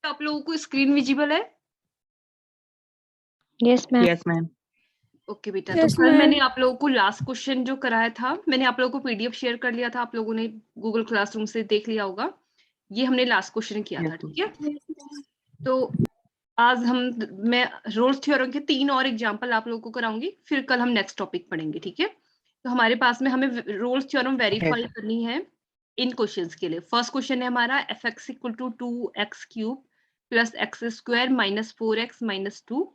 आप लोगों को स्क्रीन विजिबल है? Yes ma'am. Yes ma'am. Okay बेटा, Yes, तो कल ma'am. मैंने आप लोगों को लास्ट क्वेश्चन जो कराया था, मैंने आप लोगों को पीडीएफ शेयर कर लिया था, आप लोगों ने गूगल क्लासरूम से देख लिया होगा। ये हमने लास्ट क्वेश्चन किया था, ठीक है। तो आज मैं रोल्स थ्योरम के 3 और एग्जांपल आप लोगों को कराऊंगी, फिर कल हम नेक्स्ट टॉपिक पढ़ेंगे, ठीक है। तो हमारे पास में हमें रोल्स थ्योरम वेरीफाई करनी है इन क्वेश्चंस के लिए। फर्स्ट क्वेश्चन है हमारा fx equal to 2x³ plus x² minus 4x minus 2।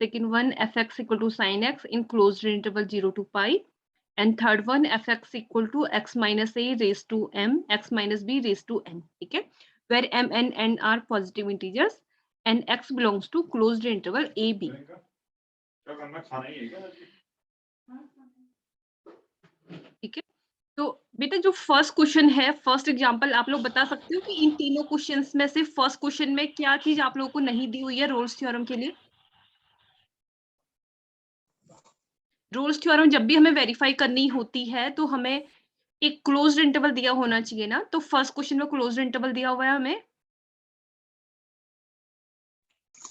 Second one, fx equal to sin x in closed interval 0 to pi. And third one, fx equal to x minus a raised to m, x minus b raised to n. ठीक है, where m and n are positive integers and x belongs to closed interval a b. ठीक है, तो बेटा जो first question है, first example आप लोग बता सकते हो कि इन तीनों क्वेश्चंस में से फर्स्ट क्वेश्चन में क्या चीज आप लोगों को नहीं दी हुई है रोल्स थ्योरम के लिए? रोल्स थ्योरम जब भी हमें वेरीफाई करनी होती है तो हमें एक क्लोज्ड इंटरवल दिया होना चाहिए ना। तो फर्स्ट क्वेश्चन में क्लोज्ड इंटरवल दिया हुआ है हमें।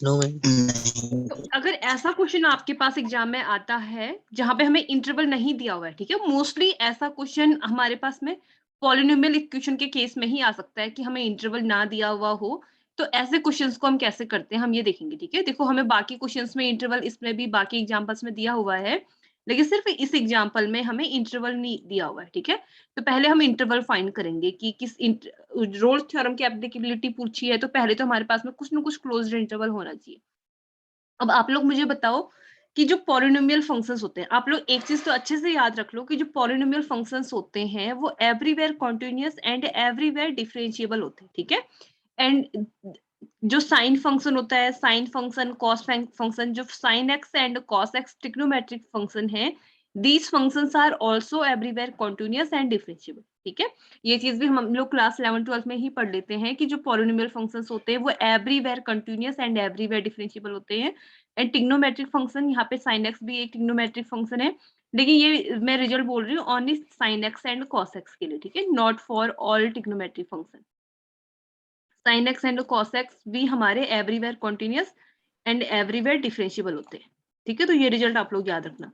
No ma'am. तो अगर ऐसा क्वेश्चन आपके पास एग्जाम में आता है जहां पे हमें इंटरवल नहीं दिया हुआ है, ठीक है, मोस्टली ऐसा क्वेश्चन हमारे पास में पॉलिनोमियल इक्वेशन के केस में ही आ सकता है कि हमें इंटरवल ना दिया हुआ हो। तो ऐसे क्वेश्चंस को हम कैसे करते हैं हम ये देखेंगे, ठीक है। देखो हमें बाकी क्वेश्चंस में इंटरवल, इसमें भी बाकी एग्जांपल्स में दिया हुआ है, लेकिन सिर्फ इस एग्जांपल में हमें इंटरवल नहीं दिया हुआ है, ठीक है। तो पहले हम इंटरवल फाइंड करेंगे कि किस रोल्स थ्योरम की एप्लीकेबिलिटी पूछी है, तो पहले तो हमारे पास में कुछ ना कुछ क्लोज्ड इंटरवल होना चाहिए। अब आप लोग मुझे बताओ कि जो पॉलिनोमियल फंक्शंस होते हैं, आप लोग एक चीज तो अच्छे से याद रख लो कि जो पॉलिनोमियल फंक्शंस होते हैं वो everywhere continuous and everywhere differentiable होते हैं, ठीक है। एंड जो साइन फंक्शन होता है, साइन फंक्शन, कॉस फंक्शन, जो sine x and cos x trigonometric function है, these functions are also everywhere continuous and differentiable, ठीक है। ये चीज भी हम लोग क्लास 11-12 में ही पढ़ लेते हैं कि जो पॉलिनोमियल फंक्शंस होते हैं वो everywhere continuous and everywhere differentiable होते हैं। एंड ट्रिग्नोमेट्रिक फंक्शन, यहाँ पे साइन एक्स भी एक ट्रिग्नोमेट्रिक फंक्शन है, लेकिन ये मैं रिजल्ट बोल रही हूँ only sign x and cos x के लिए, ठीक है, not for all trigonometric function. Sign x and cos x भी हमारे everywhere continuous and everywhere differentiable होते हैं, ठीक है। तो ये रिजल्ट आप लोग याद रखना।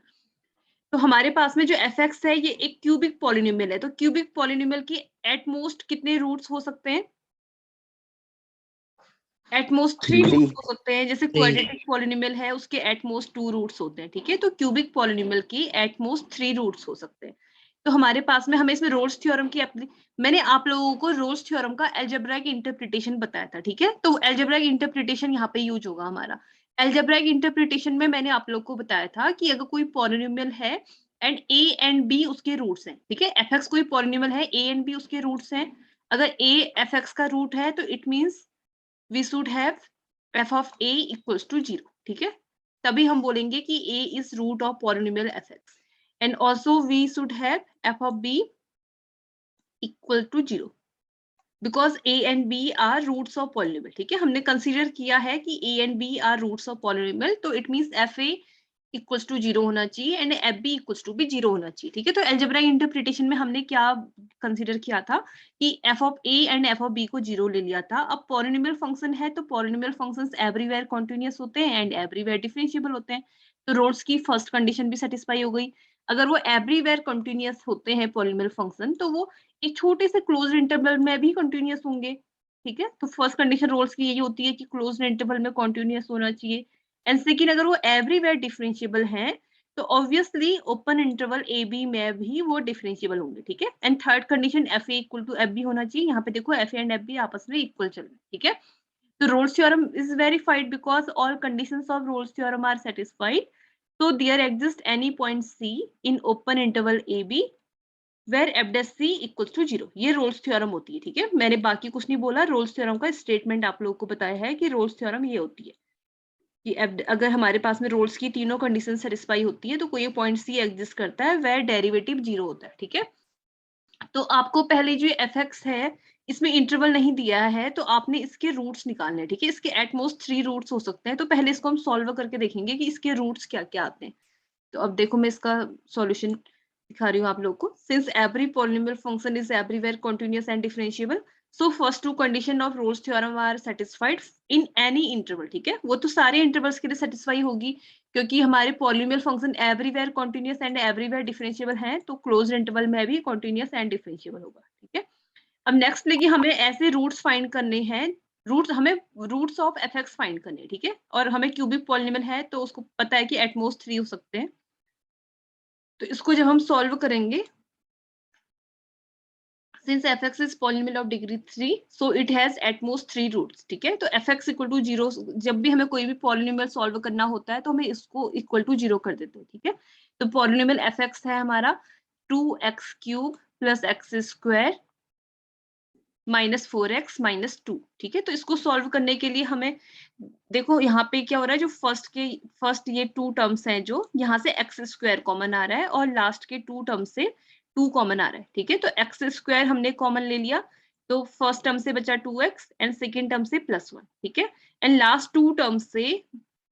तो हमारे पास में जो fx है ये एक क्यूबिक पॉलिनोमियल है, तो क्यूबिक पॉलिनोमियल की एट मोस्ट कितने रूट्स हो सकते हैं? एट मोस्ट 3 रूट्स हो सकते हैं। जैसे क्वाड्रेटिक पॉलिनोमियल है उसके एट मोस्ट 2 रूट्स होते हैं, ठीक है। तो क्यूबिक पॉलिनोमियल की एट मोस्ट 3 रूट्स हो सकते हैं। तो हमारे पास में हमें इसमें रोल्स थ्योरम की मैंने आप लोगों को रोल्स थ्योरम का अलजेब्राइक इंटरप्रिटेशन बताया था, ठीक है। तो अलजेब्राइक इंटरप्रिटेशन यहाँ पे यूज होगा हमारा। अलजेब्राइक इंटरप्रिटेशन में मैंने आप लोग को बताया था कि अगर कोई पॉलिनोमियल है एंड a एंड b उसके रूट्स हैं, ठीक है, fx कोई पॉलिनोमियल है, a एंड b उसके रूट्स हैं। अगर a fx का रूट है तो it means we should have f of a equals to 0, ठीक है। तभी हम बोलेंगे कि a is root of polynomial fx and also we should have f of b equal to 0 because a and b are roots of polynomial, ठीक है। हमने consider किया है कि a and b are roots of polynomial, तो it means fa equals to 0 होना चाहिए and f b equals to भी 0 होना चाहिए, ठीक है। तो अलजेब्राइक इंटरप्रिटेशन में हमने क्या कंसीडर किया था कि f of a and f of b को 0 ले लिया था। अब पॉलिनोमियल फंक्शन है तो पॉलिनोमियल फंक्शंस एवरीवेयर कॉन्टिन्यूअस होते हैं एंड एवरीवेयर डिफरेंशिएबल होते हैं, तो रोल्स की फर्स्ट कंडीशन भी सेटिस्फाई हो गई। अगर वो एवरीवेयर कॉन्टिन्यूअस होते हैं पॉलिनोमियल फंक्शन तो वो एक छोटे से क्लोज्ड इंटरवल में भी कॉन्टिन्यूअस होंगे, ठीक है। तो फर्स्ट कंडीशन रोल्स की यही होती है कि क्लोज्ड इंटरवल में कॉन्टिन्यूअस होना चाहिए। एंड सेकेंड, अगर वो एवरीवेयर डिफरेंशिएबल हैं तो obviously open interval a b में भी वो डिफरेंशिएबल होंगे, ठीक है। And third condition f a equal to f b होना चाहिए। यहाँ पे देखो f a and f b आपस में इक्वल चल रहे हैं, ठीक है। तो Rolle's theorem is verified because all conditions of Rolle's theorem are satisfied, so there exists any point c in open interval ab where f dash c equals to 0, ये Rolle's theorem होती है, ठीक है। मैंने बाकी कुछ नहीं बोला, रोल्स थ्योरम का स्टेटमेंट आप लोगों को बताया है कि रोल्स थ्योरम ये होती है कि अगर हमारे पास में रोल्स की तीनों कंडीशन सेटिस्फाई होती है तो कोई पॉइंट सी एग्जिस्ट करता है वेयर डेरिवेटिव 0 होता है, ठीक है। तो आपको पहले जो fx है इसमें इंटरवल नहीं दिया है तो आपने इसके रूट्स निकालने हैं, ठीक है। इसके एटमोस्ट 3 रूट्स हो सकते हैं, तो पहले इसको हम सॉल्व करके देखेंगे कि इसके रूट्स क्या क्या आते हैं। तो अब देखो मैं इसका सॉल्यूशन दिखा रही हूँ आप लोग को। Since every polynomial function is everywhere continuous and differentiable, so first two condition of Rolle's theorem are satisfied in any interval, ठीक है, वो तो सारे इंटरवल्स के लिए सेटिस्फाई होगी क्योंकि हमारे polynomial function everywhere continuous and everywhere differentiable है, तो क्लोज्ड इंटरवल में भी कॉन्टिन्यूअस एंड डिफरेंशिएबल होगा, ठीक है। अब नेक्स्ट लेके हमें ऐसे रूट्स फाइंड करने हैं, रूट्स हमें roots of f x find करने हैं, ठीक है, और हमें क्यूबिक पॉलिनोमियल है तो उसको पता है कि एटमोस्ट 3 हो सकते हैं। तो इसको जब हम सॉल्व करेंगे, since fx is polynomial of degree 3 so it has at most 3 roots, ठीक है। तो fx इक्वल टू 0, जब भी हमें कोई भी पॉलिनोमियल सॉल्व करना होता है तो हमें इसको इक्वल टू 0 कर देते हैं, ठीक है। तो पॉलिनोमियल fx है हमारा 2x³ plus x square minus 4x minus 2, ठीक है। तो इसको सॉल्व करने के लिए हमें देखो यहाँ पे क्या हो रहा है, जो फर्स्ट ये 2 टर्म्स हैं, जो यहाँ से एक्स स्क्वायर कॉमन आ रहा है और लास्ट के 2 टर्म से 2 कॉमन आ रहा है, ठीक है। तो एक्स स्क्वायर हमने कॉमन ले लिया, तो फर्स्ट टर्म से बचा 2x एंड सेकेंड टर्म से +1, ठीक है। एंड लास्ट 2 टर्म से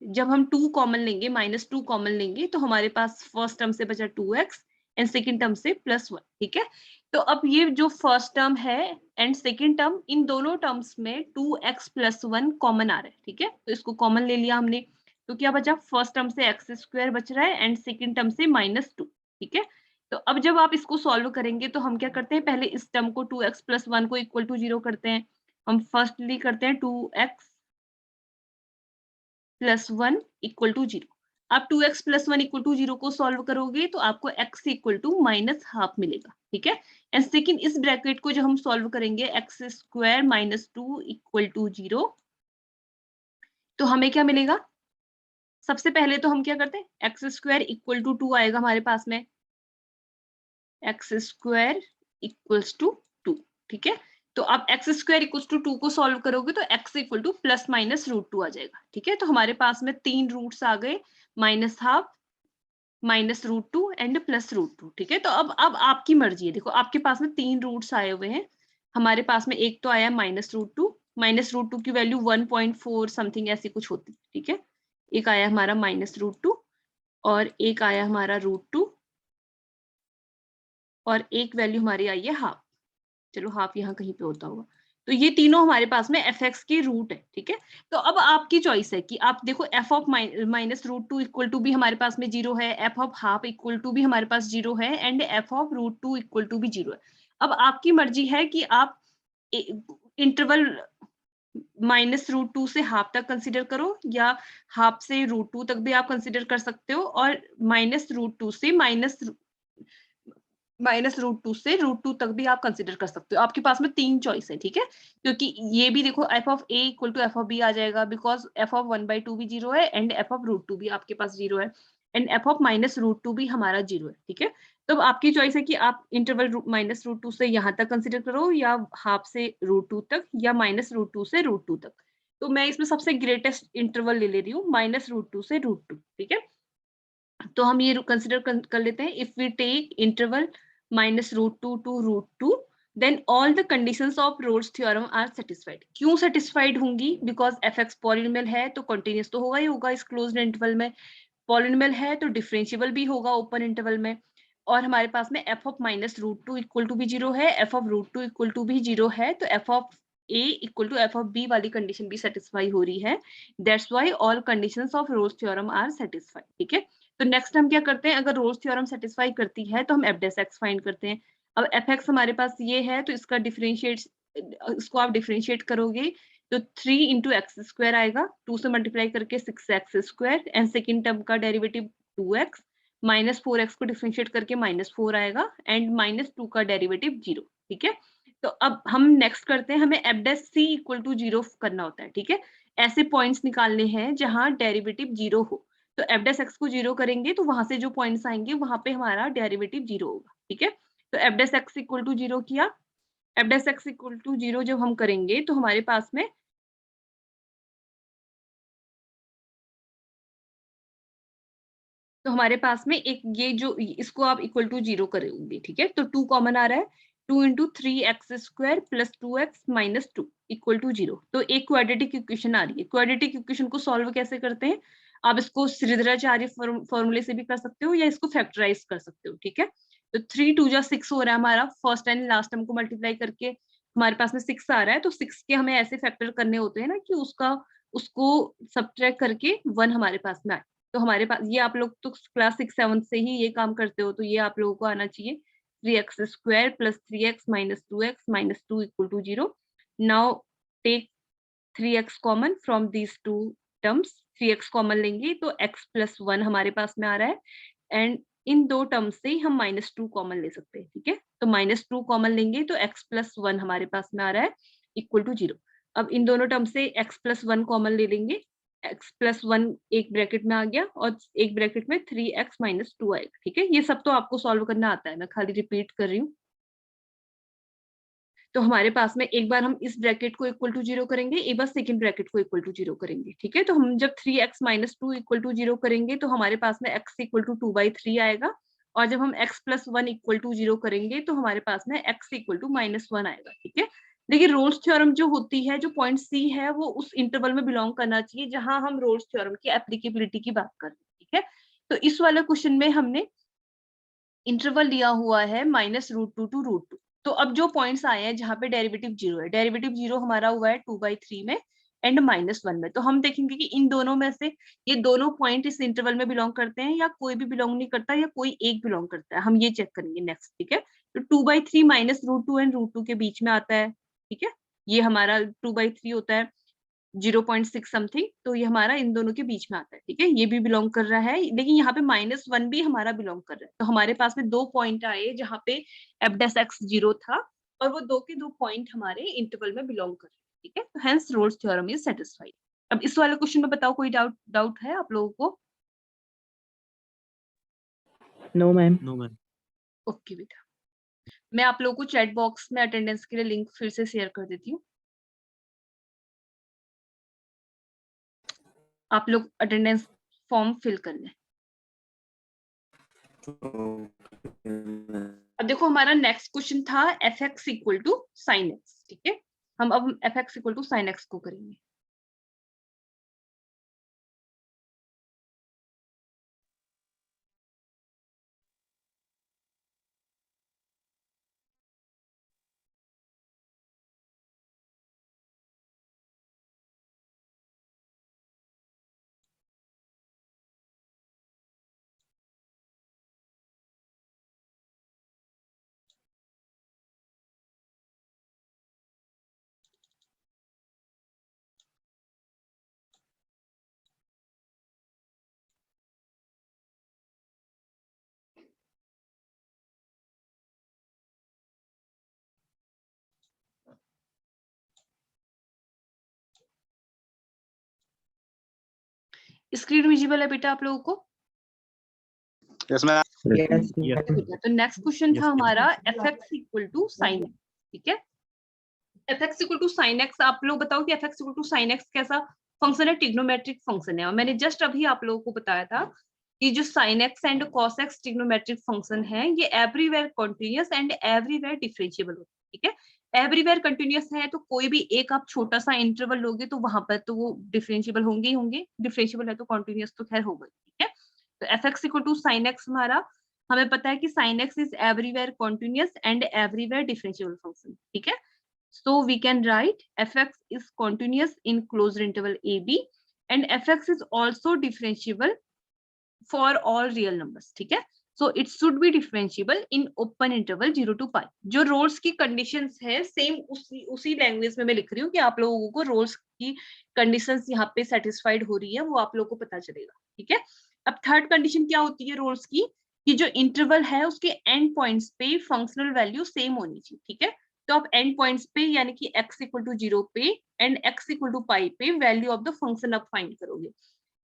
जब हम 2 कॉमन लेंगे, -2 कॉमन लेंगे, तो हमारे पास फर्स्ट टर्म से बचा 2x एंड सेकेंड टर्म से +1, ठीक है। तो अब ये जो फर्स्ट टर्म है एंड सेकेंड टर्म, इन दोनों टर्म्स में 2x + 1 कॉमन आ रहा है, ठीक है। तो इसको कॉमन ले लिया हमने, तो क्या बचा, फर्स्ट टर्म से एक्स स्क्वायर बच रहा है एंड सेकेंड टर्म से -2, ठीक है। तो अब जब आप इसको सॉल्व करेंगे तो हम क्या करते हैं, पहले इस टर्म को 2x + 1 को इक्वल टू 0 करते हैं। हम फर्स्टली करते हैं 2x + 1 इक्वल टू 0। आप 2x + 1 इक्वल टू 0 को सॉल्व करोगे तो आपको x इक्वल टू -½ मिलेगा, ठीक है। एंड सेकेंड इस ब्रैकेट को जो हम सॉल्व करेंगे, x² - 2 इक्वल टू 0, तो हमें क्या मिलेगा, सबसे पहले तो हम क्या करते हैं, x² इक्वल टू 2 आएगा हमारे पास में, x² इक्वल्स टू 2, ठीक है। तो आप x² इक्वल्स टू 2 को सॉल्व करोगे तो x इक्वल टू ±√2 आ जाएगा, ठीक है। तो हमारे पास में 3 रूट्स आ गए, -½ -√2 एंड +√2, ठीक है। तो अब आपकी मर्जी है, देखो आपके पास में 3 रूट्स आए हुए हैं, हमारे पास में एक तो आया -√2, -√2 की वैल्यू 1.4 समथिंग ऐसी कुछ होती है, ठीक है। एक आया हमारा -√2 और एक आया हमारा √2 और एक वैल्यू हमारी आई है ½ चलो हाफ यहाँ कहीं पे होता होगा। तो ये तीनों हमारे पास में एफ एक्स के रूट है, ठीक है। तो अब आपकी चॉइस है कि आप देखो एफ ऑफ -√2 इक्वल टू भी हमारे पास में 0 है, एफ ऑफ ½ इक्वल टू भी हमारे पास 0 है and f of √2 equal to भी 0 है। अब आपकी मर्जी है कि आप इंटरवल -√2 से ½ तक कंसिडर करो या ½ से √2 तक भी आप कंसिडर कर सकते हो, और -√2 से -√2 से √2 तक भी आप कंसिडर कर सकते हो। आपके पास में 3 चॉइस है, ठीक है। क्योंकि ये भी देखो f of a equal to f of b आ जाएगा, बिकॉज एफ ऑफ 1/2 भी 0 है एंड एफ ऑफ √2 भी आपके पास 0 है एंड एफ ऑफ -√2 भी हमारा 0 है, ठीक है। तो अब आपकी चॉइस है कि आप इंटरवल -√2 से यहाँ तक कंसिडर करो या ½ से √2 तक या -√2 से √2 तक। तो मैं इसमें सबसे ग्रेटेस्ट इंटरवल ले रही हूँ, -√2 से √2, ठीक है। तो हम ये कंसिडर कर लेते हैं, if we take interval -√2 to √2 then all the conditions of Rolle's theorem are satisfied। क्यों satisfied होंगी, बिकॉज एफ एक्स पॉलिनोमियल है तो कंटिन्यूस तो होगा ही होगा इस क्लोज्ड इंटरवल में, पॉलिनोमियल है तो डिफरेंशिएबल भी होगा ओपन इंटरवल में, और हमारे पास में एफ ऑफ -√2 इक्वल टू भी 0 है, एफ ऑफ √2 इक्वल टू भी 0 है, तो f of a equal to f of b वाली कंडीशन भी सेटिस्फाई हो रही है। That's why all conditions of Rolle's theorem are satisfied, ठीक है। तो नेक्स्ट हम क्या करते हैं, अगर रोल्स थ्योरम सेटिस्फाई करती है तो हम एफ डैश एक्स फाइंड करते हैं। अब एफ एक्स हमारे पास ये है तो इसका डिफरेंशिएट, इसको आप डिफरेंशिएट करोगे तो 3 × x² आएगा, 2 से मल्टीप्लाई करके 6x² एंड सेकेंड टर्म का डेरिवेटिव 2x, -4x को डिफरेंशिएट करके -4 आएगा एंड -2 का डेरिवेटिव 0, ठीक है। तो अब हम नेक्स्ट करते हैं, हमें f dash c equal to 0 करना होता है, ठीक है। ऐसे पॉइंट्स निकालने हैं जहां डेरिवेटिव 0 हो, तो एफ डैश एक्स को 0 करेंगे तो वहां से जो पॉइंट्स आएंगे वहां पे हमारा डेरिवेटिव 0 होगा, ठीक है। तो f dash x equal to 0 किया, f dash x equal to 0 जब हम करेंगे तो हमारे पास में एक ये जो इसको आप इक्वल टू 0 करोगे, ठीक है। तो 2 कॉमन आ रहा है, 2 × 3x² + 2x - 2 इक्वल टू 0। तो एक क्वाड्रेटिक इक्वेशन आ रही है। क्वाड्रेटिक इक्वेशन को सॉल्व कैसे करते हैं, आप इसको श्रीधराचार्य फॉर्मूले से भी कर सकते हो या इसको फैक्टराइज कर सकते हो, ठीक है। तो 3 × 2 = 6 हो रहा है हमारा, फर्स्ट एंड लास्ट टर्म को मल्टीप्लाई करके हमारे पास में 6 आ रहा है, तो 6 के हमें ऐसे फैक्टर करने होते हैं ना कि उसको सब्ट्रैक्ट करके 1 हमारे पास में आए। तो हमारे पास ये, आप लोग तो क्लास 6-7 से ही ये काम करते हो, तो ये आप लोगों को आना चाहिए 3x square plus 3x minus 2x minus 2 equal to 0। Now take 3x common from these two terms. 3x common लेंगे तो x प्लस 1 हमारे पास में आ रहा है, एंड इन दो टर्म्स से ही हम -2 कॉमन ले सकते हैं, ठीक है। तो -2 कॉमन लेंगे तो x प्लस 1 हमारे पास में आ रहा है इक्वल टू 0। अब इन दोनों टर्म से x प्लस 1 कॉमन ले लेंगे, x प्लस 1 एक ब्रैकेट में आ गया और एक ब्रैकेट में 3x माइनस 2 आएगा, ठीक है। ये सब तो आपको सॉल्व करना आता है, मैं खाली रिपीट कर रही हूँ। तो हमारे पास में एक बार हम इस ब्रैकेट को इक्वल टू 0 करेंगे, एक बार सेकंड ब्रैकेट को इक्वल टू 0 करेंगे, ठीक है। तो हम जब 3x माइनस 2 इक्वल टू 0 करेंगे तो हमारे पास में x इक्वल टू 2/3 आएगा, और जब हम x प्लस 1 इक्वल टू 0 करेंगे तो हमारे पास में x इक्वल टू -1 आएगा, ठीक है। देखिए रोल्स थ्योरम जो होती है, जो पॉइंट C है, वो उस इंटरवल में बिलोंग करना चाहिए जहां हम रोल्स थ्योरम की एप्लीकेबिलिटी की बात कर रहे हैं, ठीक है। तो इस वाले क्वेश्चन में हमने इंटरवल लिया हुआ है -√2 टू √2। तो अब जो पॉइंट्स आए हैं जहां पे डेरिवेटिव 0 है, डेरिवेटिव 0 हमारा हुआ है 2/3 में एंड -1 में, तो हम देखेंगे कि इन दोनों में से ये दोनों पॉइंट इस इंटरवल में बिलोंग करते हैं या कोई भी बिलोंग नहीं करता या कोई एक बिलोंग करता है, हम ये चेक करेंगे नेक्स्ट, ठीक है। तो 2/3 -√2 एंड √2 के बीच में आता है, ठीक है। ये हमारा 2/3 होता है 0.6 समथिंग, तो ये हमारा इन दोनों के बीच में आता है, ठीक है। ये भी बिलोंग कर रहा है, लेकिन यहाँ पे -1 भी हमारा बिलोंग कर रहा है। तो हमारे पास में 2 पॉइंट आए जहाँ पे f' 0 था, और वो 2 के 2 पॉइंट हमारे इंटरवल में बिलोंग कर रहे हैं, ठीक है। तो hence roles theorem is satisfied. अब इस वाले क्वेश्चन में बताओ, कोई डाउट है आप लोगों को? No ma'am. ओके बेटा, मैं आप लोगों को चैट बॉक्स में अटेंडेंस के लिए लिंक फिर से शेयर कर देती हूँ। आप लोग अटेंडेंस फॉर्म फिल कर लें। अब देखो हमारा नेक्स्ट क्वेश्चन था f(x) equal to sin x, ठीक है। हम अब f(x) equal to sin x को करेंगे। स्क्रीन विजिबल है बेटा आप लोगों को? Yes ma'am. तो नेक्स्ट क्वेश्चन था हमारा f(x) equal to sin x, ठीक है। f(x) equal to sin x, आप लोग बताओ कि f(x) equal to sin x कैसा फंक्शन है? ट्रिग्नोमेट्रिक फंक्शन है, और मैंने जस्ट अभी आप लोगों को बताया था कि जो sin x and cos x trigonometric function है, ये everywhere continuous and everywhere differentiable होता है, ठीक है। एवरीवेयर कंटिन्यूअस है तो कोई भी एक आप छोटा सा इंटरवल लोगे तो वहां पर तो वो डिफरेंशिएबल होंगे ही होंगे, डिफरेंशिएबल है तो कॉन्टिन्यूअस तो खैर होगा, ठीक है। तो f(x) equal to sin x हमारा, हमें पता है कि sin x is everywhere continuous and everywhere differentiable function, ठीक है। So we can write f(x) is continuous in closed interval AB and f(x) is also differentiable for all real numbers, ठीक है। So it should be differentiable in open interval 0 to pi। जो roles की conditions है same उसी language में मैं लिख रही हूँ कि आप लोगों को रोल्स की कंडीशंस यहाँ पे सेटिस्फाइड हो रही है, वो आप लोगों को पता चलेगा, ठीक है। अब थर्ड कंडीशन क्या होती है रोल्स की, कि जो इंटरवल है उसके एंड पॉइंट्स पे फंक्शनल वैल्यू सेम होनी चाहिए, ठीक है। तो आप एंड पॉइंट्स पे यानी कि x इक्वल टू 0 पे एंड x इक्वल टू पाई पे वैल्यू ऑफ द फंक्शन आप फाइंड करोगे।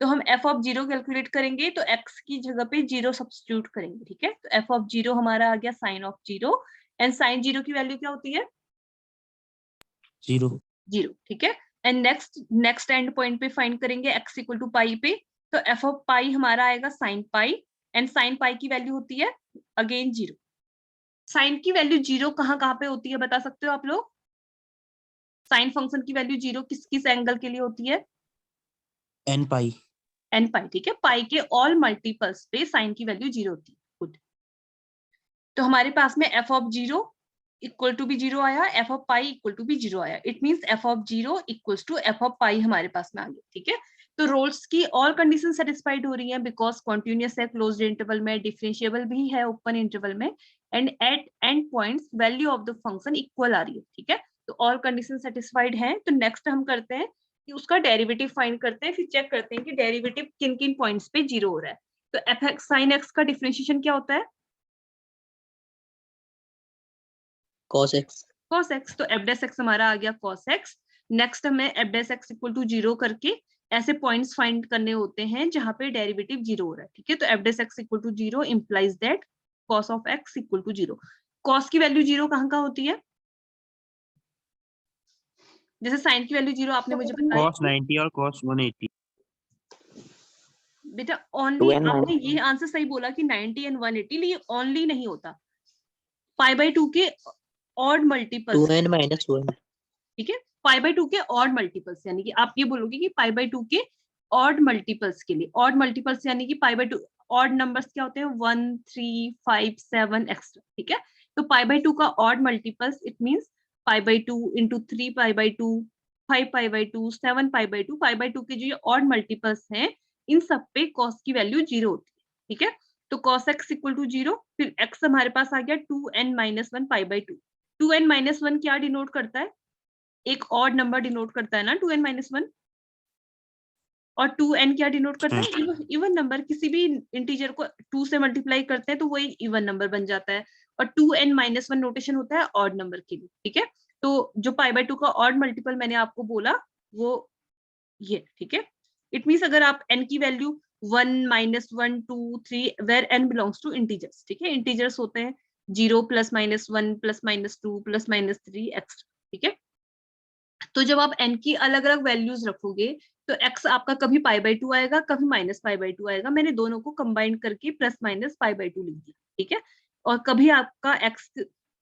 तो हम f ऑफ 0 कैलकुलेट करेंगे तो x की जगह पे 0 सब्स्टिट्यूट करेंगे, ठीक है। तो f ऑफ 0 हमारा आ गया sin ऑफ 0, एंड sin 0 की वैल्यू क्या होती है? 0, ठीक है। एंड नेक्स्ट एंड पॉइंट पे फाइंड करेंगे x इक्वल टू पाई पे, तो f ऑफ पाई हमारा आएगा sin पाई, एंड sin पाई की वैल्यू होती है अगेन 0। साइन की वैल्यू 0 कहाँ पे होती है बता सकते हो आप लोग? साइन फंक्शन की वैल्यू 0 किस एंगल के लिए होती है? n पाई, ठीक है। पाई के ऑल मल्टीपल्स पे साइन की वैल्यू 0 होती है। गुड। तो हमारे पास में f ऑफ 0 इक्वल टू भी 0 आया, f of pi equal to भी 0 आया। It means f of 0 equals to f of pi हमारे पास में आ गया। ठीक है, तो रोल्स की ऑल कंडीशन सेटिस्फाइड हो रही हैं बिकॉज कॉन्टिन्यूअस है क्लोज्ड इंटरवल में, डिफरेंशिएबल भी है ओपन इंटरवल में, and at end points value of the function equal आ रही है। ठीक है, तो ऑल कंडीशन सेटिस्फाइड है। तो नेक्स्ट हम करते हैं कि उसका डेरिवेटिव फाइंड करते हैं, फिर चेक करते हैं कि डेरिवेटिव किन किन पॉइंट्स पे 0 हो रहा है। तो एफ एक्स साइन एक्स का डिफरेंशिएशन क्या होता है? cos x. cos x। तो एफ डैश एक्स हमारा आ गया cos x। नेक्स्ट हमें f dash x equal to 0 करके ऐसे पॉइंट्स फाइंड करने होते हैं जहां पे डेरिवेटिव 0 हो रहा है। ठीक है, तो f dash x equal to 0 implies that cos of x equal to 0। cos की वैल्यू 0 कहाँ होती है? जैसे साइन की वैल्यू 0 आपने मुझे बताया cos 90 और cos 180। बेटा ओनली, आपने ये आंसर सही बोला कि 90 एंड 180, ये ओनली नहीं होता, पाई बाय 2 के ऑड मल्टीपल्स। 2n minus 1. ठीक है, पाई बाय 2 के ऑड मल्टीपल्स, यानी कि आप ये बोलोगे कि पाई बाय 2 के ऑड मल्टीपल्स के लिए, ऑड मल्टीपल्स यानी कि पाई बाय 2 ऑड नंबर्स क्या होते हैं? 1 3 5 7 एक्स्ट्रा। ठीक है, तो पाई बाय 2 का odd multiples it means pi by 2 into 3 pi by 2, 5 pi by 2, 7 pi by 2। Pi by 2 के जो ये ऑड मल्टीपल्स हैं इन सब पे कॉस की वैल्यू 0 होती है। ठीक है, तो cos x इक्वल टू 0, फिर x हमारे पास आ गया 2n minus 1 pi by 2। 2n minus 1 क्या डिनोट करता है? एक ऑड नंबर डिनोट करता है ना 2n माइनस 1। और 2n क्या डिनोट करता है? Even number. किसी भी इंटीजर को 2 से मल्टीप्लाई करते हैं तो वो एक इवन नंबर बन जाता है। और 2n माइनस 1 नोटेशन होता है ऑड नंबर के लिए। ठीक है, तो जो पाई बाय 2 का ऑड मल्टीपल मैंने आपको बोला वो ये। ठीक है, इट मीन्स अगर आप n की value 1 minus 1 2 3 where n belongs to integers. ठीक है, इंटीजर्स होते हैं 0 plus minus 1 plus minus 2 plus minus 3 extra. ठीक है, तो जब आप n की अलग अलग वैल्यूज रखोगे तो x आपका कभी पाई बाय 2 आएगा, कभी माइनस पाई बाय 2 आएगा। मैंने दोनों को कंबाइन करके प्लस माइनस पाई बाय 2 लिख दिया। ठीक है, और कभी आपका x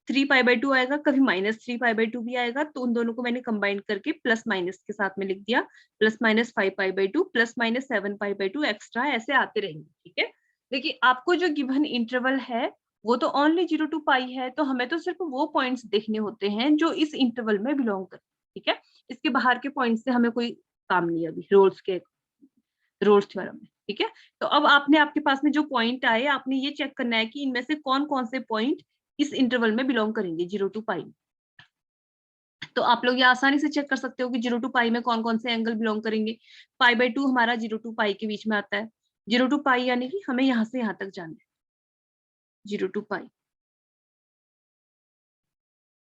3 पाई बाय 2 आएगा, कभी माइनस 3 पाई बाय 2 भी आएगा। तो उन दोनों को मैंने कंबाइन करके प्लस माइनस के साथ में लिख दिया, plus minus 5 pi by 2 plus minus 7 pi by 2 extra, ऐसे आते रहेंगे। ठीक है, देखिए आपको जो गिवन इंटरवल है वो तो ओनली 0 टू पाई है, तो हमें तो सिर्फ वो पॉइंट्स देखने होते हैं जो इस इंटरवल में बिलोंग करते हैं। ठीक है, इसके बाहर के पॉइंट से हमें कोई काम नहीं है अभी रोल्स थ्योरम में। ठीक है, तो अब आपने आपके पास में जो पॉइंट आए आपने ये चेक करना है कि इनमें से कौन कौन से पॉइंट इस इंटरवल में बिलोंग करेंगे 0 टू पाई। तो आप लोग ये आसानी से चेक कर सकते हो कि 0 टू पाई में कौन कौन से एंगल बिलोंग करेंगे। पाई बाय 2 हमारा 0 टू पाई के बीच में आता है। 0 टू पाई यानी कि हमें यहाँ से यहाँ तक जाना है 0 टू पाई।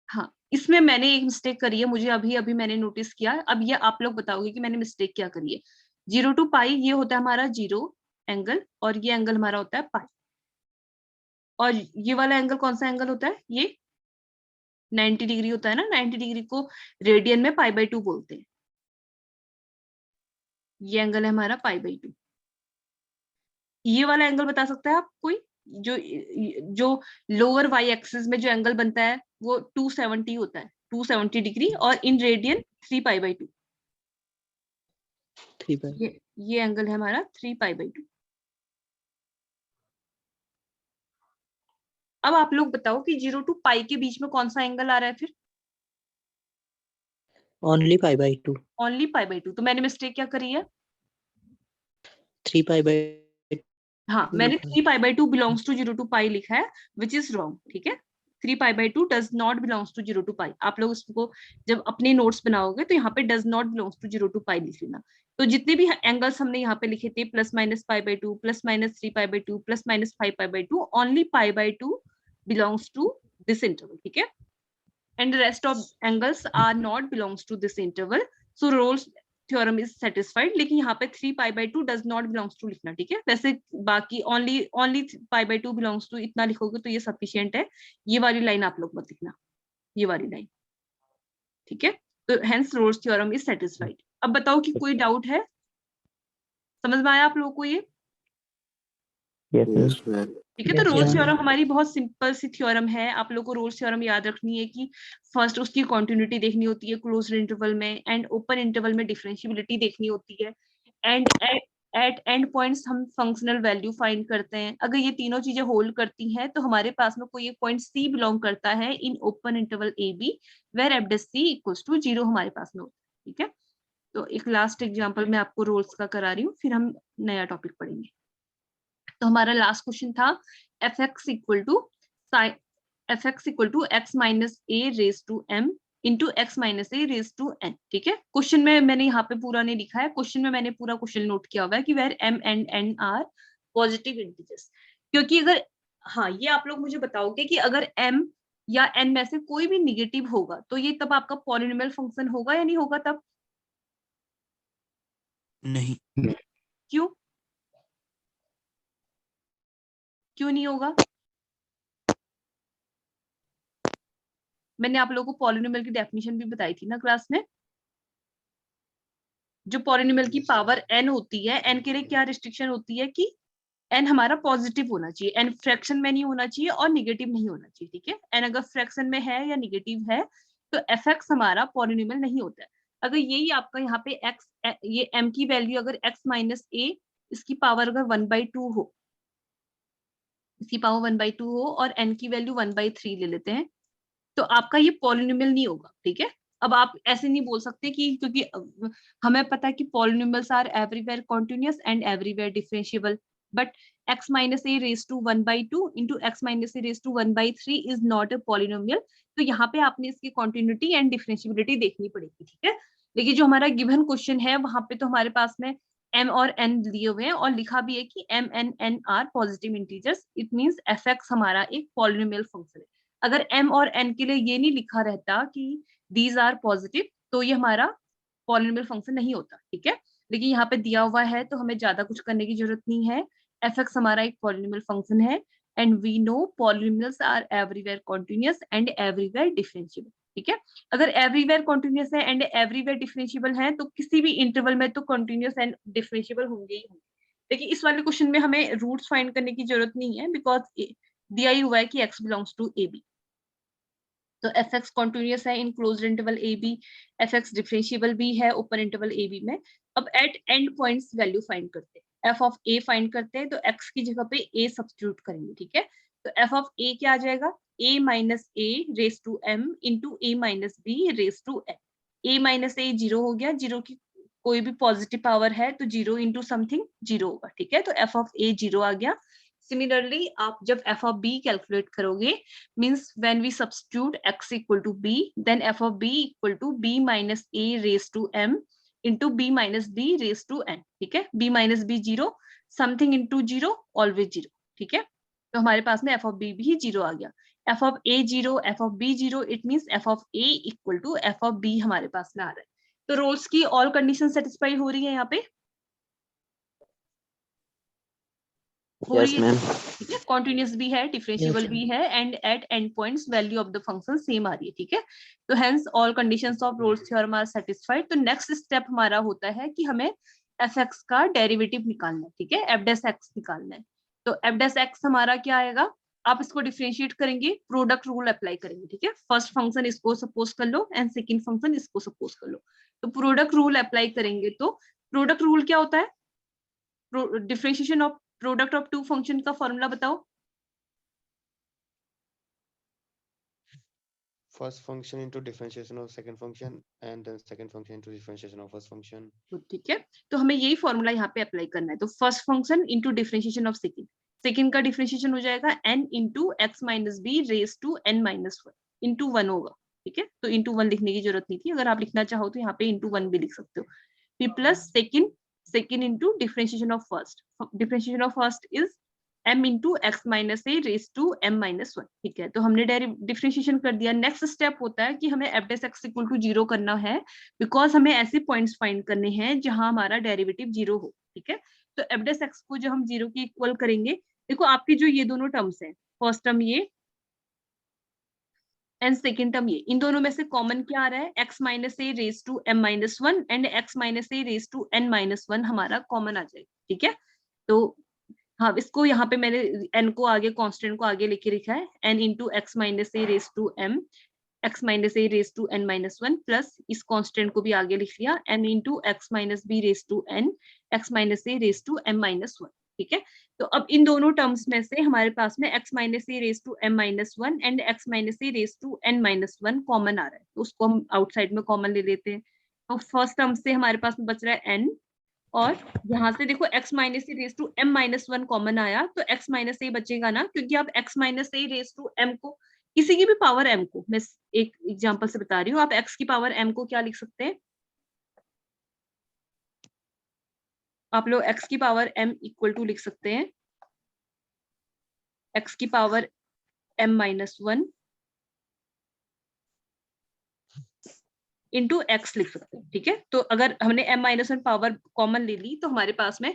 हाँ, इसमें मैंने एक मिस्टेक करी है, मुझे अभी अभी मैंने नोटिस किया। अब ये आप लोग बताओगे कि मैंने मिस्टेक क्या करी है। 0 टू पाई ये होता है हमारा 0 एंगल, और ये एंगल हमारा होता है पाई। और ये वाला एंगल कौन सा एंगल होता है? ये 90 डिग्री होता है ना। 90 डिग्री को रेडियन में पाई बाय 2 बोलते हैं। ये एंगल है हमारा पाई बाय 2। ये वाला एंगल बता सकता है आप कोई? जो जो लोअर वाई एक्सिस में जो एंगल बनता है वो 270 होता है, 270 डिग्री, और in radian 3 pi by 2। 3 pi. ये एंगल है हमारा 3 पाई बाय 2। अब आप लोग बताओ कि 0 टू पाई के बीच में कौन सा एंगल आ रहा है फिर? Only pi by 2. Only pi by 2। तो मैंने मिस्टेक क्या करी है? 3 pi by हाँ, मैंने 3 pi by 2 belongs to 0 to pi लिखा है, विच इज रॉन्ग। ठीक है, 3 pi by 2 does not belongs to 0 to pi. आप लोग इसको जब अपने नोट्स बनाओगे तो यहाँ पे does not belongs to 0 to pi लिख लेना। तो जितने भी एंगल्स हमने यहाँ पे लिखे थे plus minus pi by 2 plus minus 3 pi by 2 plus minus 5 pi by 2, only pi by 2 belongs to this interval. ठीक है, and the rest of angles are not belongs to this interval, so Rolle's theorem is satisfied। लेकिन यहाँ पे 3 pi by 2 does not belongs to लिखना। ठीक है, वैसे बाकी only pi by 2 belongs to इतना लिखोगे तो ये sufficient है। ये वाली लाइन आप लोग मत लिखना, ये वाली लाइन। ठीक है, तो hence Rolle's theorem is satisfied। अब बताओ कि कोई डाउट है? समझ में आया आप लोगों को ये? Yes, ठीक है, तो रोल्स थ्योरम हमारी बहुत सिंपल सी थ्योरम है। आप लोग को रोल्स थ्योरम याद रखनी है कि फर्स्ट उसकी कॉन्टिन्यूटी देखनी होती है क्लोज्ड इंटरवल में, एंड ओपन इंटरवल में डिफरेंशिएबिलिटी देखनी होती है, एंड एट एंड पॉइंट्स हम फंक्शनल वैल्यू फाइंड करते हैं। अगर ये तीनों चीजें होल्ड करती हैं तो हमारे पास में कोई एक पॉइंट सी बिलोंग करता है in open interval a b where f dash c equals to 0 हमारे पास में होता है। ठीक है, तो एक लास्ट एग्जांपल मैं आपको रोल्स का करा रही हूँ, फिर हम नया टॉपिक पढ़ेंगे। तो हमारा लास्ट क्वेश्चन था f x equal to x minus a raise to m into x minus a raise to n. ठीक है, क्वेश्चन में मैंने यहाँ पे पूरा नहीं लिखा है, क्वेश्चन में मैंने पूरा क्वेश्चन नोट किया हुआ है कि where m and n are positive integers. क्योंकि अगर, हाँ ये आप लोग मुझे बताओगे कि अगर m या n में से कोई भी निगेटिव होगा तो ये तब आपका पॉलिनोमियल फंक्शन होगा या नहीं होगा? तब नहीं। क्यों क्यों नहीं होगा? मैंने आप लोगों को पॉलिनोमियल की डेफिनेशन भी बताई थी ना क्लास में। जो पॉलिनोमियल की पावर n होती है, n के लिए क्या रिस्ट्रिक्शन होती है कि n हमारा पॉजिटिव होना चाहिए, n फ्रैक्शन में नहीं होना चाहिए और निगेटिव नहीं होना चाहिए। ठीक है, n अगर फ्रैक्शन में है या निगेटिव है तो fx हमारा पॉलिनोमियल नहीं होता है। अगर यही आपका यहाँ पे x, ये m की वैल्यू अगर x माइनस a इसकी पावर अगर 1/2 हो, इसकी पावर 1/2 हो और n की वैल्यू 1/3 ले लेते हैं तो आपका ये पॉलिनोमियल नहीं होगा। ठीक है, अब आप ऐसे नहीं बोल सकते कि क्योंकि हमें पता है कि polynomials are everywhere continuous and everywhere differentiable, but x minus a raise to 1/2 into x minus a raise to 1/3 is not a polynomial. तो यहाँ पे आपने इसकी कॉन्टिन्यूटी एंड डिफरेंशिएबिलिटी देखनी पड़ेगी। ठीक है, लेकिन जो हमारा गिवन क्वेश्चन है वहां पे तो हमारे पास में m और n दिए हुए हैं और लिखा भी है कि m and n are positive integers, it means fx हमारा एक पॉलिनोमियल फंक्शन है। अगर m और n के लिए ये नहीं लिखा रहता कि दीज आर पॉजिटिव तो ये हमारा पॉलिनोमियल फंक्शन नहीं होता। ठीक है, लेकिन यहाँ पे दिया हुआ है तो हमें ज्यादा कुछ करने की जरूरत नहीं है। fx हमारा एक पॉलिनोमियल फंक्शन है and we know polynomials are everywhere continuous and everywhere differentiable. ठीक है, अगर एवरीवेयर कॉन्टिन्यूअस है एंड एवरीवेयर डिफरेंशिएबल है तो किसी भी इंटरवल में तो कॉन्टिन्यूअस एंड डिफरेंशिएबल होंगे ही होंगे। लेकिन इस वाले क्वेश्चन में हमें रूट्स फाइंड करने की जरूरत नहीं है बिकॉज दिया ही हुआ है कि x belongs to a b. तो fx कॉन्टिन्यूअस है in closed interval a b, fx differentiable भी है ओपन इंटरवल ए बी में। अब at end points value find करते हैं, f ऑफ a फाइंड करते हैं तो x की जगह पे a सब्स्टिट्यूट करेंगे। ठीक है, तो f ऑफ a क्या आ जाएगा, a minus a raise to m into a minus b raise to n। a minus a 0 हो गया, 0 की कोई भी पॉजिटिव पावर है तो 0 इंटू समथिंग 0 होगा। ठीक है, तो f ऑफ a 0 आ गया। सिमिलरली आप जब f of b कैलकुलेट करोगे means when we substitute x equal to b then f of b equal to b minus a raise to m into b minus b raise to n। ठीक है, b minus b 0, something into 0 always 0। ठीक है, तो हमारे पास में f of b भी 0 आ गया। f of a 0, f of b 0, it means f of a equal to f of b हमारे पास में आ रहा है। तो रोल्स की ऑल कंडीशन सेटिस्फाई हो रही है यहाँ पे, हो रही है। ठीक है, कॉन्टिन्यूअस भी है, डिफरेंशिएबल भी है and at end points value of the function same आ रही है। ठीक है, तो hence all conditions of Rolle's theorem are satisfied. तो नेक्स्ट स्टेप हमारा होता है कि हमें fx का डेरिवेटिव निकालना है। ठीक है, f डैश x निकालना है। तो f डैश x हमारा क्या आएगा, आप इसको डिफरेंशिएट करेंगे, प्रोडक्ट रूल अप्लाई करेंगे। ठीक है, फर्स्ट फंक्शन इसको सपोज कर लो एंड सेकंड फंक्शन इसको सपोज कर लो। तो प्रोडक्ट रूल अप्लाई करेंगे तो प्रोडक्ट रूल क्या होता है, differentiation of product of two function का फॉर्मूला बताओ। First function into differentiation of second function and then second function into differentiation of first function. ठीक है, तो हमें यही फॉर्मूला यहाँ पे अप्लाई करना है। तो first function into differentiation of second, second का डिफरेंशिएशन हो जाएगा n into x minus b raise to n minus 1 into 1 होगा। ठीक है, तो इंटू 1 लिखने की जरूरत नहीं थी, अगर आप लिखना चाहो तो यहाँ पे इंटू 1 भी लिख सकते हो। फिर plus second into differentiation of first, differentiation of first is m into x minus a raise to m minus 1। ठीक है, तो हमने डिफरेंशिएशन कर दिया। नेक्स्ट स्टेप होता है कि हमें f dash x equal to 0 करना है बिकॉज हमें ऐसे पॉइंट्स फाइंड करने हैं जहां हमारा डेरिवेटिव 0 हो। ठीक है, तो f डैश x को जब हम 0 के इक्वल करेंगे, देखो आपकी जो ये दोनों टर्म्स हैं, फर्स्ट टर्म ये एंड सेकेंड टर्म ये, इन दोनों में से कॉमन क्या आ रहा है, x minus a raise to m minus 1 and x minus a raise to n minus 1 हमारा कॉमन आ जाएगा। ठीक है, तो हाँ इसको यहाँ पे मैंने n को आगे कांस्टेंट को आगे लेके लिखा है n into x minus a raise to m x minus a raise to n minus one plus इस कांस्टेंट को भी आगे लिख लिया n into x minus b raise to n x minus a raise to m minus one. ठीक है, तो अब इन दोनों टर्म्स में से हमारे पास में x minus a raise to m minus one and x minus a raise to n minus one common आ रहा है, तो उसको हम आउटसाइड में कॉमन ले लेते हैं। तो फर्स्ट टर्म से हमारे पास में बच रहा है n, और यहाँ से देखो x minus a raise to m minus one common आया, तो x माइनस ए बचेगा ना, क्योंकि आप x minus a raise to m को किसी की भी पावर m को, मैं एक एग्जांपल से बता रही हूँ, आप x की पावर m को क्या लिख सकते हैं, आप लोग x की पावर m इक्वल टू लिख सकते हैं x की power m minus one into x लिख सकते हैं। ठीक है, तो अगर हमने m minus one power common ले ली तो हमारे पास में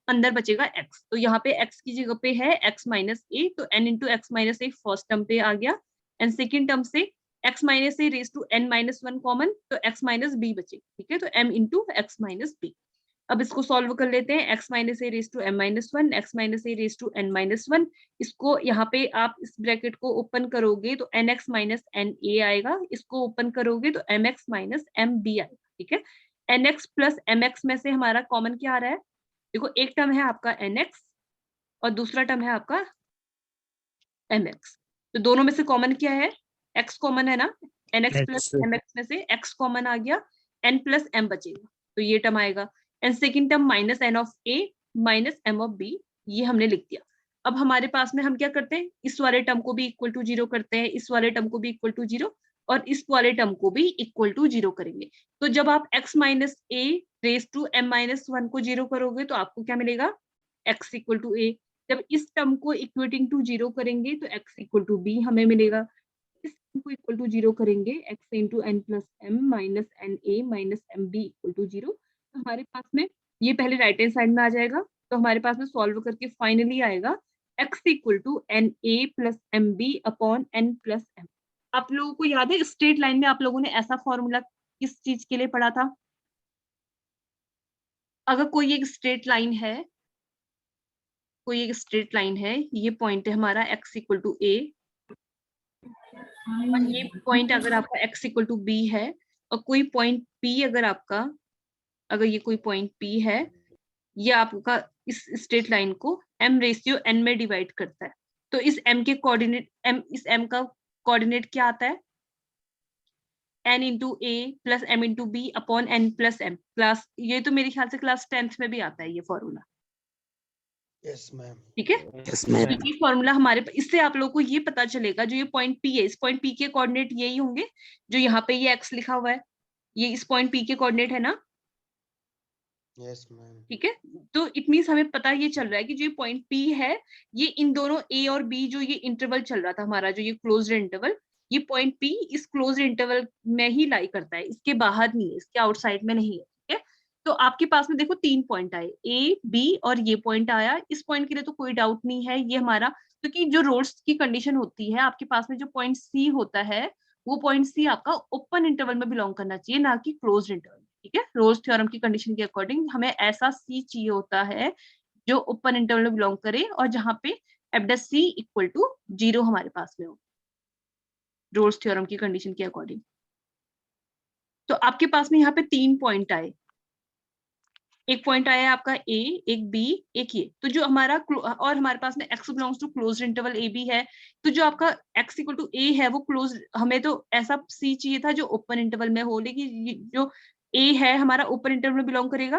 अंदर बचेगा x, तो यहाँ पे x की जगह पे है x माइनस ए, तो n into x minus a first term पे आ गया, एंड सेकेंड टर्म से x minus a raise to n minus one common, तो x माइनस बी बचेगा। ठीक है, तो m into x minus b. अब इसको सॉल्व कर लेते हैं, x minus a raise to m minus one, x minus a raise to n minus one, इसको यहाँ पे आप इस ब्रैकेट को ओपन करोगे तो nx माइनस एन ए आएगा, इसको ओपन करोगे तो mx माइनस एम बी आएगा। ठीक है, nx प्लस mx में से हमारा कॉमन क्या आ रहा है, देखो एक टर्म है आपका nx और दूसरा टर्म है आपका mx, तो दोनों में से कॉमन क्या है, x कॉमन है ना, nx प्लस mx में से x कॉमन आ गया, n प्लस m बचेगा, तो ये टर्म आएगा, and second term minus n of a minus m of b, ये हमने लिख दिया। अब हमारे पास में हम क्या करते हैं, इस वाले टर्म को भी इक्वल टू जीरो करते हैं, इस वाले टर्म को भी इक्वल टू जीरो और इस वाले टर्म को भी इक्वल टू जीरो करेंगे। तो जब आप x minus a raise to m minus one को जीरो करोगे तो आपको क्या मिलेगा, x इक्वल टू ए। जब इस टर्म को इक्वेटिंग टू जीरो करेंगे तो x इक्वल टू बी हमें मिलेगा, इस टर्म को इक्वल टू जीरो करेंगे x into n plus m minus n a minus m b equal to zero. तो हमारे पास में ये पहले राइट हैंड साइड में आ जाएगा, तो हमारे पास में सॉल्व करके फाइनली आएगा x equal to n a plus m b upon n plus m. आप लोगों को याद है स्ट्रेट लाइन में आप लोगों ने ऐसा फॉर्मूला किस चीज के लिए पढ़ा था, अगर कोई एक स्ट्रेट लाइन है, कोई एक स्ट्रेट लाइन है, ये पॉइंट है हमारा x इक्वल टू ए और ये पॉइंट अगर आपका x इक्वल टू बी है, और कोई पॉइंट p अगर आपका, अगर ये कोई पॉइंट p है, ये आपका इस स्ट्रेट लाइन को m रेशियो n में डिवाइड करता है, तो इस m के कोऑर्डिनेट इस m का कोऑर्डिनेट क्या आता है, n into a plus m into b upon n plus m. Class, ये तो मेरे ख्याल से क्लास 10th में भी आता है ये फॉर्मूला। Yes ma'am. ठीक है, ये फॉर्मूला हमारे, इससे आप लोगों को ये पता चलेगा जो ये पॉइंट P है, इस पॉइंट P के कोऑर्डिनेट यही होंगे जो यहाँ पे ये x लिखा हुआ है, ये इस पॉइंट P के कोऑर्डिनेट है ना। Yes ma'am. ठीक है, तो इट मींस हमें पता ये चल रहा है कि जो ये पॉइंट P है, ये इन दोनों A और B, जो ये इंटरवल चल रहा था हमारा, जो ये क्लोज्ड इंटरवल, ये पॉइंट P इस क्लोज्ड इंटरवल में ही लाई करता है, इसके बाहर नहीं है, इसके आउटसाइड में नहीं है। ठीक है, तो आपके पास में देखो 3 पॉइंट आए, A, B और ये पॉइंट आया। इस पॉइंट के लिए तो कोई डाउट नहीं है, ये हमारा, क्योंकि जो रोड्स की कंडीशन होती है आपके पास में, जो पॉइंट C होता है, वो पॉइंट C आपका ओपन इंटरवल में बिलोंग करना चाहिए, ना कि क्लोज्ड इंटरवल। ठीक है, रोल्स थ्योरम की कंडीशन के अकॉर्डिंग हमें ऐसा C चाहिए होता है जो ओपन इंटरवल में बिलोंग करे और जहाँ पे f C equal to zero हमारे पास में हो, रोल्स थ्योरम की कंडीशन के अकॉर्डिंग। तो आपके पास में यहाँ पे 3 पॉइंट आए, एक पॉइंट आया आपका A, एक B, एक ये, तो जो हमारा, और हमारे पास में x belongs to closed interval a b है, तो जो आपका x इक्वल टू A है वो क्लोज, हमें तो ऐसा C चाहिए था जो ओपन इंटरवल में हो, लेकिन जो A है हमारा ओपन इंटरवल में बिलोंग करेगा,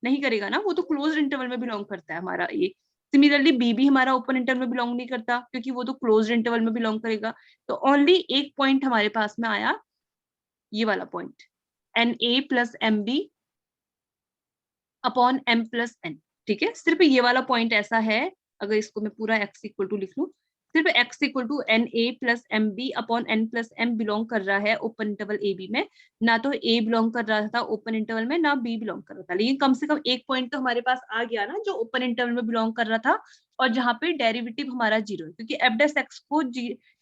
नहीं करेगा ना, वो तो क्लोज्ड इंटरवल में बिलोंग करता है हमारा A। सिमिलरली B भी हमारा ओपन इंटरवल में बिलोंग नहीं करता, क्योंकि वो तो क्लोज्ड इंटरवल में बिलोंग करेगा। तो ओनली एक पॉइंट हमारे पास में आया, ये वाला point, NA plus MB upon M plus N। ठीक है, सिर्फ ये वाला पॉइंट ऐसा है, अगर इसको मैं पूरा x इक्वल टू लिख लूं, सिर्फ x equal to NA plus MB upon N plus M belong कर रहा है ओपन इंटरवल AB में, ना तो A बिलोंग कर रहा था ओपन इंटरवल में, ना B बिलोंग कर रहा था, लेकिन कम से कम एक पॉइंट तो हमारे पास आ गया ना जो ओपन इंटरवल में बिलोंग कर रहा था और जहाँ पे डेरिवेटिव हमारा जीरो है, क्योंकि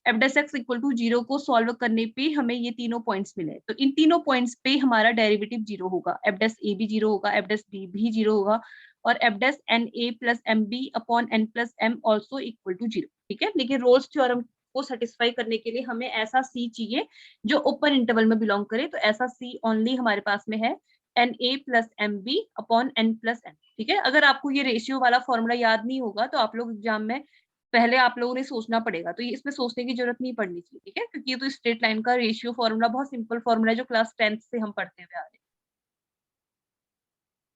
f' इक्वल टू जीरो को सॉल्व करने पे हमें ये तीनों पॉइंट्स मिले, तो इन तीनों पॉइंट्स पे हमारा डेरिवेटिव जीरो होगा, f' भी जीरो होगा, f' भी जीरो होगा, और f' NA plus MB upon N plus M also equal to zero. ठीक है, लेकिन रोल्स थ्योरम को सेटिस्फाई करने के लिए हमें ऐसा सी चाहिए जो ओपन इंटरवल में बिलोंग करे, तो ऐसा सी ओनली हमारे पास में है NA + MB upon N + N। ठीक है, अगर आपको ये रेशियो वाला फॉर्मूला याद नहीं होगा तो आप लोग एग्जाम में पहले आप लोगों ने सोचना पड़ेगा, तो ये इसमें सोचने की जरूरत नहीं पड़नी चाहिए। ठीक है, क्योंकि ये तो स्ट्रेट लाइन का रेशियो फॉर्मूला बहुत सिंपल फॉर्मूला है जो क्लास 10th से हम पढ़ते हुए आ रहे हैं।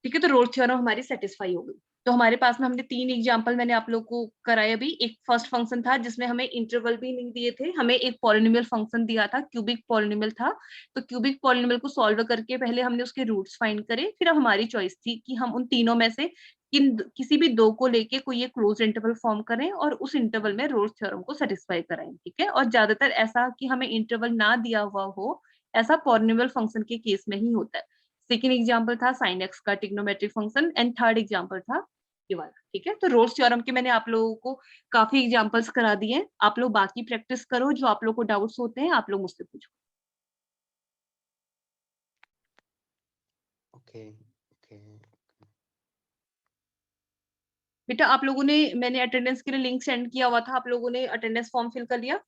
ठीक है, तो रोल्स थ्योरम हमारी सेटिस्फाई हो गई। तो हमारे पास में हमने 3 एग्जांपल मैंने आप लोग को कराए अभी। एक फर्स्ट फंक्शन था जिसमें हमें इंटरवल भी नहीं दिए थे, हमें एक पॉलिनोमियल फंक्शन दिया था, क्यूबिक पॉलिनोमियल था। तो क्यूबिक पॉलिनोमियल को सॉल्व करके पहले हमने उसके रूट्स फाइंड करे, फिर हमारी चॉइस थी कि हम उन तीनों में से किसी भी दो को लेके कोई एक क्लोज इंटरवल फॉर्म करें और उस इंटरवल में रोल्स थ्योरम को सेटिस्फाई कराएं। ठीक है, और ज्यादातर ऐसा कि हमें इंटरवल ना दिया हुआ हो, ऐसा पॉलिनोमियल फंक्शन के केस में ही होता है। सेकेंड एग्जाम्पल था sin x का trigonometric function and third example था ये वाला। ठीक है, तो रोल्स थ्योरम के मैंने आप लोगों को काफी एग्जांपल्स करा दिए हैं। आप लोग बाकी प्रैक्टिस करो, जो आप लोग को डाउट्स होते हैं आप लोग मुझसे पूछो। Okay. Okay. बेटा आप लोगों ने, मैंने अटेंडेंस के लिए लिंक सेंड किया हुआ था, आप लोगों ने अटेंडेंस फॉर्म फिल कर लिया?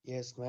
Yes, ma'am.